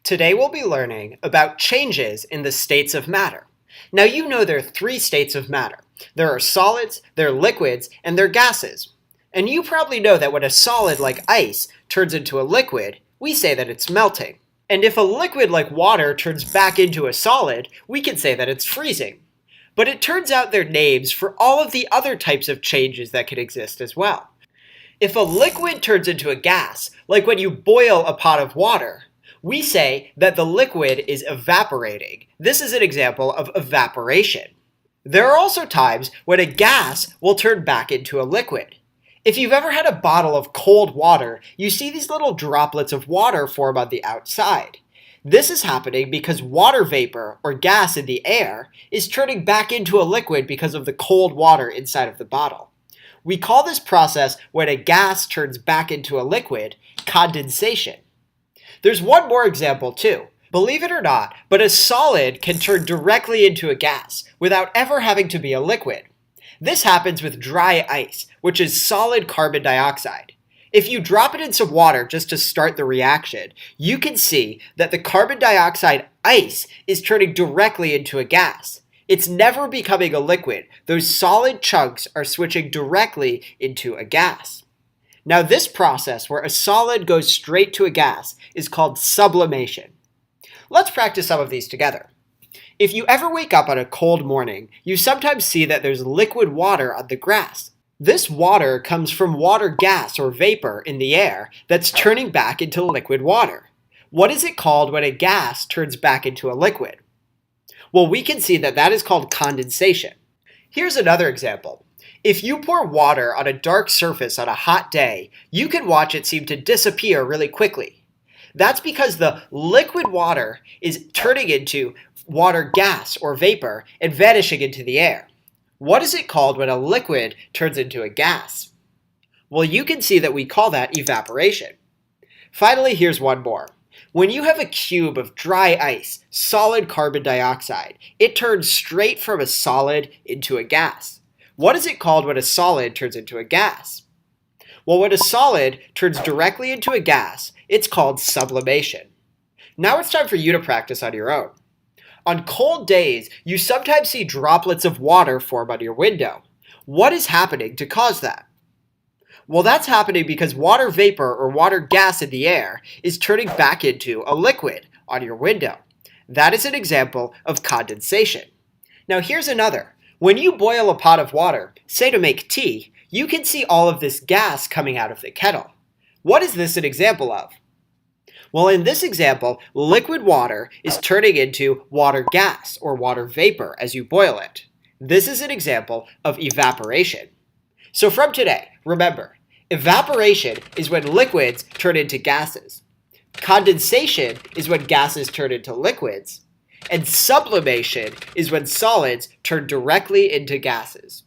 Today we'll be learning about changes in the states of matter. Now you know there are three states of matter. There are solids, there are liquids, and there are gases. And you probably know that when a solid like ice turns into a liquid, we say that it's melting. And if a liquid like water turns back into a solid, we can say that it's freezing. But it turns out they're names for all of the other types of changes that can exist as well. If a liquid turns into a gas, like when you boil a pot of water, we say that the liquid is evaporating. This is an example of evaporation. There are also times when a gas will turn back into a liquid. If you've ever had a bottle of cold water, you see these little droplets of water form on the outside. This is happening because water vapor, or gas in the air, is turning back into a liquid because of the cold water inside of the bottle. We call this process when a gas turns back into a liquid condensation. There's one more example too. Believe it or not, but a solid can turn directly into a gas without ever having to be a liquid. This happens with dry ice, which is solid carbon dioxide. If you drop it in some water just to start the reaction, you can see that the carbon dioxide ice is turning directly into a gas. It's never becoming a liquid. Those solid chunks are switching directly into a gas. Now this process where a solid goes straight to a gas is called sublimation. Let's practice some of these together. If you ever wake up on a cold morning, you sometimes see that there's liquid water on the grass. This water comes from water gas or vapor in the air that's turning back into liquid water. What is it called when a gas turns back into a liquid? Well, we can see that that is called condensation. Here's another example. If you pour water on a dark surface on a hot day, you can watch it seem to disappear really quickly. That's because the liquid water is turning into water gas or vapor and vanishing into the air. What is it called when a liquid turns into a gas? Well, you can see that we call that evaporation. Finally, here's one more. When you have a cube of dry ice, solid carbon dioxide, it turns straight from a solid into a gas. What is it called when a solid turns into a gas? Well, when a solid turns directly into a gas, it's called sublimation. Now it's time for you to practice on your own. On cold days, you sometimes see droplets of water form on your window. What is happening to cause that? Well, that's happening because water vapor or water gas in the air is turning back into a liquid on your window. That is an example of condensation. Now here's another. When you boil a pot of water, say to make tea, you can see all of this gas coming out of the kettle. What is this an example of? Well, in this example, liquid water is turning into water gas or water vapor as you boil it. This is an example of evaporation. So from today, remember, evaporation is when liquids turn into gases. Condensation is when gases turn into liquids. And sublimation is when solids turn directly into gases.